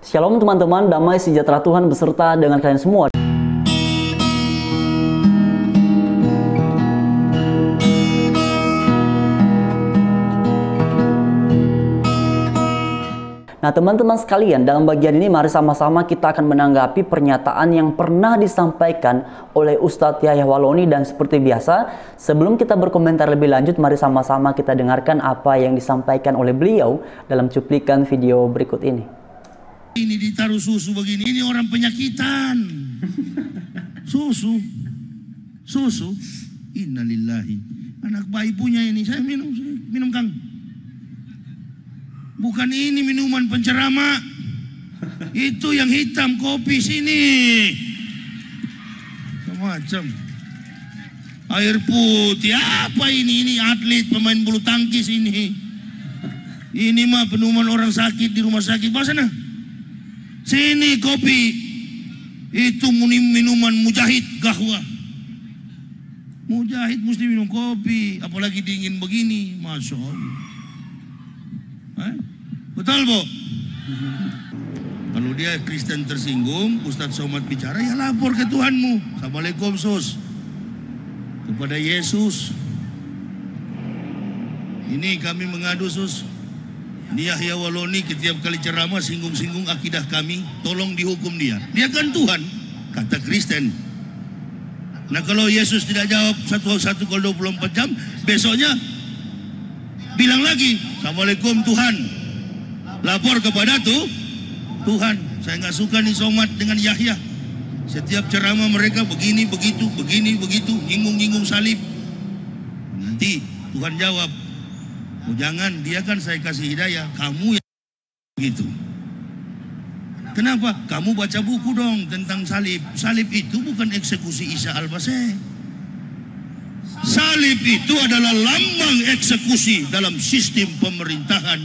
Shalom teman-teman, damai sejahtera Tuhan beserta dengan kalian semua. Nah teman-teman sekalian, dalam bagian ini mari sama-sama kita akan menanggapi pernyataan yang pernah disampaikan oleh Ustadz Yahya Waloni. Dan seperti biasa, sebelum kita berkomentar lebih lanjut, mari sama-sama kita dengarkan apa yang disampaikan oleh beliau dalam cuplikan video berikut ini. Ini ditaruh susu begini, ini orang penyakitan. Susu. Innalillahi. Anak bayi punya ini, saya minum Kang. Bukan ini minuman pencerama. Itu yang hitam, kopi sini. Semacam. Air putih, apa ini? Ini atlet, pemain bulu tangkis ini. Ini mah minuman orang sakit di rumah sakit. Bawa sana. Sini kopi. Itu minuman mujahid, gahwa. Mujahid mesti minum kopi. Apalagi dingin begini. Masya Allah. Betul, Bu? Kalau dia Kristen tersinggung, Ustadz Somad bicara, ya lapor ke Tuhanmu. Assalamualaikum, Sus. Kepada Yesus. Ini kami mengadu, Sus. Ini Yahya Waloni setiap kali ceramah singgung-singgung akidah kami. Tolong dihukum dia. Dia kan Tuhan, kata Kristen. Nah kalau Yesus tidak jawab satu kali 24 jam, besoknya bilang lagi, Assalamualaikum Tuhan. Lapor kepada Tuhan. Saya nggak suka nih Somad dengan Yahya. Setiap ceramah mereka begini, begitu, nyinggung salib. Nanti Tuhan jawab, oh jangan, dia kan saya kasih hidayah, kamu yang begitu. Kenapa? Kamu baca buku dong tentang salib. Salib itu bukan eksekusi Isa al-Masih. Salib itu adalah lambang eksekusi dalam sistem pemerintahan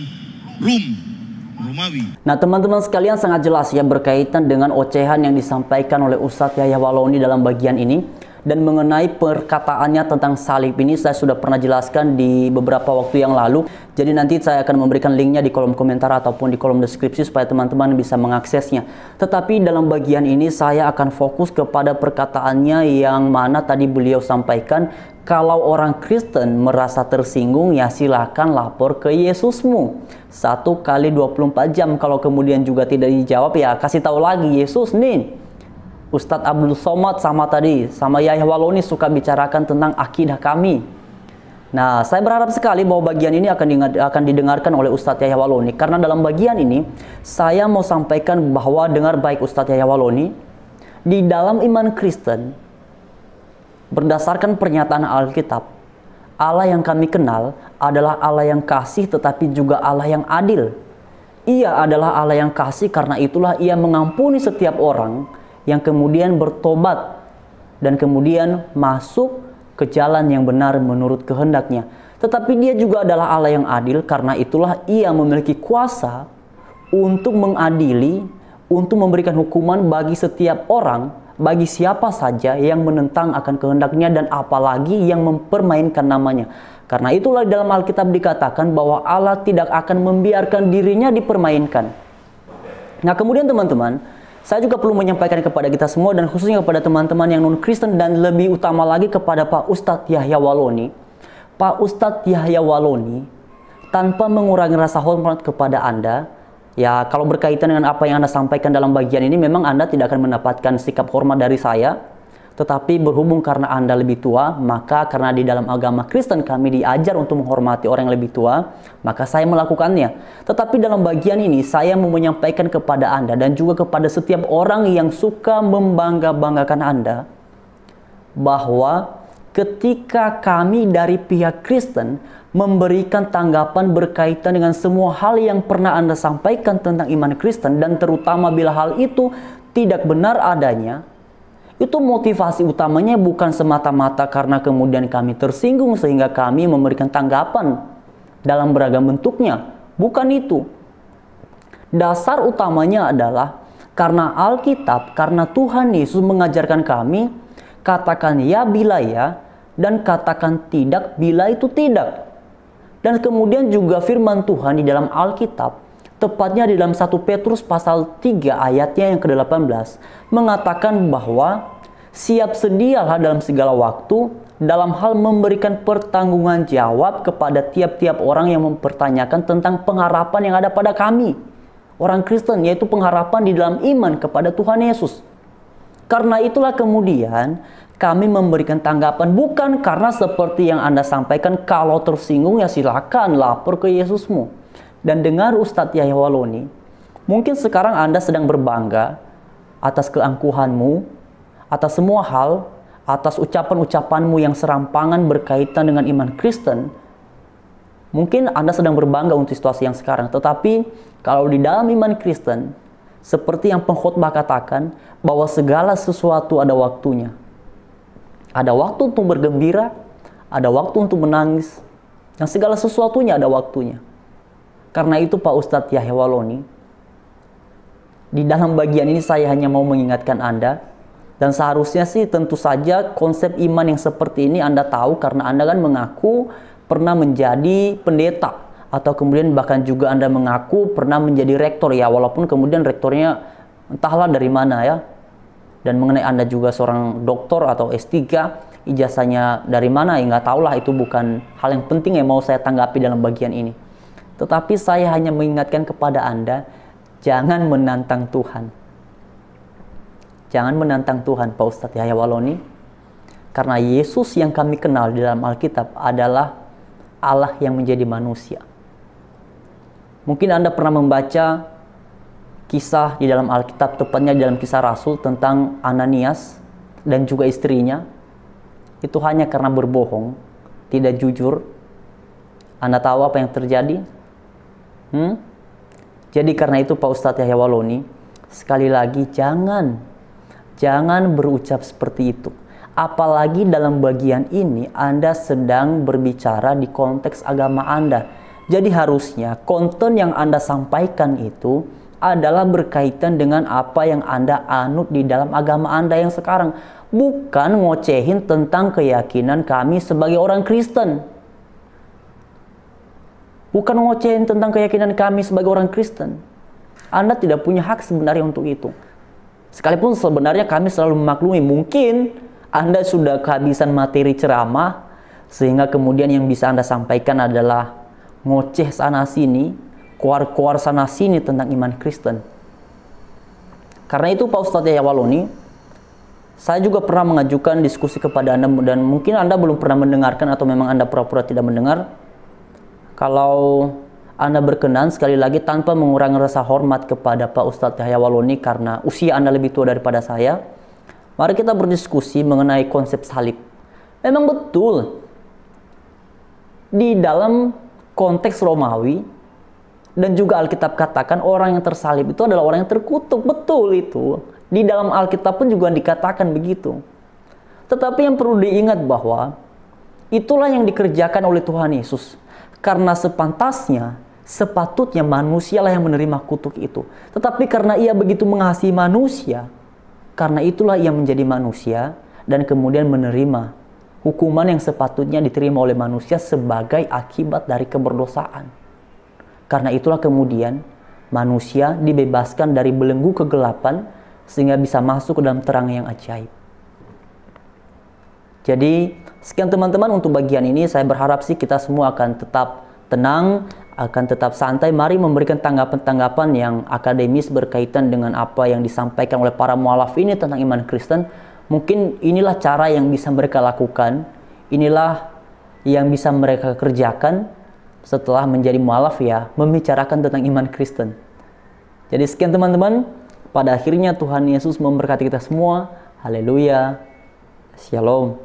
Romawi. Nah teman-teman sekalian, sangat jelas ya berkaitan dengan ocehan yang disampaikan oleh Ustadz Yahya Waloni dalam bagian ini. Dan mengenai perkataannya tentang salib ini saya sudah pernah jelaskan di beberapa waktu yang lalu. Jadi nanti saya akan memberikan linknya di kolom komentar ataupun di kolom deskripsi supaya teman-teman bisa mengaksesnya. Tetapi dalam bagian ini saya akan fokus kepada perkataannya yang mana tadi beliau sampaikan. Kalau orang Kristen merasa tersinggung, ya silakan lapor ke Yesusmu. 1 kali 24 jam. Kalau kemudian juga tidak dijawab, ya kasih tahu lagi, Yesus nih, Ustadz Abdul Somad sama Yahya Waloni suka bicarakan tentang akidah kami. Nah, saya berharap sekali bahwa bagian ini akan didengarkan oleh Ustadz Yahya Waloni. Karena dalam bagian ini, saya mau sampaikan bahwa dengar baik Ustadz Yahya Waloni. Di dalam iman Kristen, berdasarkan pernyataan Alkitab, Allah yang kami kenal adalah Allah yang kasih tetapi juga Allah yang adil. Ia adalah Allah yang kasih, karena itulah Ia mengampuni setiap orang yang kemudian bertobat dan kemudian masuk ke jalan yang benar menurut kehendaknya. Tetapi Dia juga adalah Allah yang adil, karena itulah Ia memiliki kuasa untuk mengadili, untuk memberikan hukuman bagi setiap orang, bagi siapa saja yang menentang akan kehendaknya dan apalagi yang mempermainkan namanya. Karena itulah dalam Alkitab dikatakan bahwa Allah tidak akan membiarkan dirinya dipermainkan. Nah kemudian teman-teman, saya juga perlu menyampaikan kepada kita semua dan khususnya kepada teman-teman yang non-Kristen dan lebih utama lagi kepada Pak Ustadz Yahya Waloni. Pak Ustadz Yahya Waloni, tanpa mengurangi rasa hormat kepada Anda, ya kalau berkaitan dengan apa yang Anda sampaikan dalam bagian ini, memang Anda tidak akan mendapatkan sikap hormat dari saya. Tetapi berhubung karena Anda lebih tua, maka karena di dalam agama Kristen kami diajar untuk menghormati orang yang lebih tua, maka saya melakukannya. Tetapi dalam bagian ini saya mau menyampaikan kepada Anda dan juga kepada setiap orang yang suka membangga-banggakan Anda, bahwa ketika kami dari pihak Kristen memberikan tanggapan berkaitan dengan semua hal yang pernah Anda sampaikan tentang iman Kristen, dan terutama bila hal itu tidak benar adanya, itu motivasi utamanya bukan semata-mata karena kemudian kami tersinggung sehingga kami memberikan tanggapan dalam beragam bentuknya. Bukan itu. Dasar utamanya adalah karena Alkitab, karena Tuhan Yesus mengajarkan kami, katakan ya bila ya, dan katakan tidak bila itu tidak. Dan kemudian juga firman Tuhan di dalam Alkitab tepatnya di dalam 1 Petrus pasal 3 ayatnya yang ke-18, mengatakan bahwa siap sedialah dalam segala waktu dalam hal memberikan pertanggungan jawab kepada tiap-tiap orang yang mempertanyakan tentang pengharapan yang ada pada kami, orang Kristen, yaitu pengharapan di dalam iman kepada Tuhan Yesus. Karena itulah kemudian kami memberikan tanggapan, bukan karena seperti yang Anda sampaikan, kalau tersinggung ya silakan lapor ke Yesusmu. Dan dengar Ustadz Yahya Waloni, mungkin sekarang Anda sedang berbangga atas keangkuhanmu, atas semua hal, atas ucapan-ucapanmu yang serampangan berkaitan dengan iman Kristen. Mungkin Anda sedang berbangga untuk situasi yang sekarang. Tetapi kalau di dalam iman Kristen, seperti yang pengkhotbah katakan, bahwa segala sesuatu ada waktunya. Ada waktu untuk bergembira, ada waktu untuk menangis, dan segala sesuatunya ada waktunya. Karena itu Pak Ustadz Yahya Waloni, di dalam bagian ini saya hanya mau mengingatkan Anda, dan seharusnya sih tentu saja konsep iman yang seperti ini Anda tahu karena Anda kan mengaku pernah menjadi pendeta, atau kemudian bahkan juga Anda mengaku pernah menjadi rektor ya, walaupun kemudian rektornya entahlah dari mana ya. Dan mengenai Anda juga seorang doktor atau S3, ijazahnya dari mana ya nggak tahulah, itu bukan hal yang penting yang mau saya tanggapi dalam bagian ini. Tetapi saya hanya mengingatkan kepada Anda, jangan menantang Tuhan. Jangan menantang Tuhan Pak Ustadz Yahya Waloni, karena Yesus yang kami kenal di dalam Alkitab adalah Allah yang menjadi manusia. Mungkin Anda pernah membaca kisah di dalam Alkitab, tepatnya di dalam Kisah Rasul, tentang Ananias dan juga istrinya. Itu hanya karena berbohong, tidak jujur. Anda tahu apa yang terjadi? Jadi karena itu Pak Ustadz Yahya Waloni, sekali lagi jangan berucap seperti itu. Apalagi dalam bagian ini Anda sedang berbicara di konteks agama Anda. Jadi harusnya konten yang Anda sampaikan itu adalah berkaitan dengan apa yang Anda anut di dalam agama Anda yang sekarang. Bukan ngocehin tentang keyakinan kami sebagai orang Kristen. Bukan ngocehin tentang keyakinan kami sebagai orang Kristen. Anda tidak punya hak sebenarnya untuk itu. Sekalipun sebenarnya kami selalu memaklumi, mungkin Anda sudah kehabisan materi ceramah, sehingga kemudian yang bisa Anda sampaikan adalah ngoceh sana-sini, kuar-kuar sana-sini tentang iman Kristen. Karena itu Pak Ustadz Yahya Waloni, saya juga pernah mengajukan diskusi kepada Anda, dan mungkin Anda belum pernah mendengarkan atau memang Anda pura-pura tidak mendengar. Kalau Anda berkenan, sekali lagi tanpa mengurangi rasa hormat kepada Pak Ustadz Yahya Waloni karena usia Anda lebih tua daripada saya, mari kita berdiskusi mengenai konsep salib. Memang betul, di dalam konteks Romawi dan juga Alkitab katakan orang yang tersalib itu adalah orang yang terkutuk. Betul itu. Di dalam Alkitab pun juga dikatakan begitu. Tetapi yang perlu diingat bahwa itulah yang dikerjakan oleh Tuhan Yesus. Karena sepantasnya, sepatutnya manusialah yang menerima kutuk itu. Tetapi karena ia begitu mengasihi manusia, karena itulah ia menjadi manusia dan kemudian menerima hukuman yang sepatutnya diterima oleh manusia sebagai akibat dari keberdosaan. Karena itulah kemudian manusia dibebaskan dari belenggu kegelapan sehingga bisa masuk ke dalam terang yang ajaib. Jadi sekian teman-teman untuk bagian ini. Saya berharap sih kita semua akan tetap tenang, akan tetap santai. Mari memberikan tanggapan-tanggapan yang akademis berkaitan dengan apa yang disampaikan oleh para mualaf ini tentang iman Kristen. Mungkin inilah cara yang bisa mereka lakukan, inilah yang bisa mereka kerjakan setelah menjadi mualaf ya, membicarakan tentang iman Kristen. Jadi sekian teman-teman, pada akhirnya Tuhan Yesus memberkati kita semua. Haleluya. Shalom.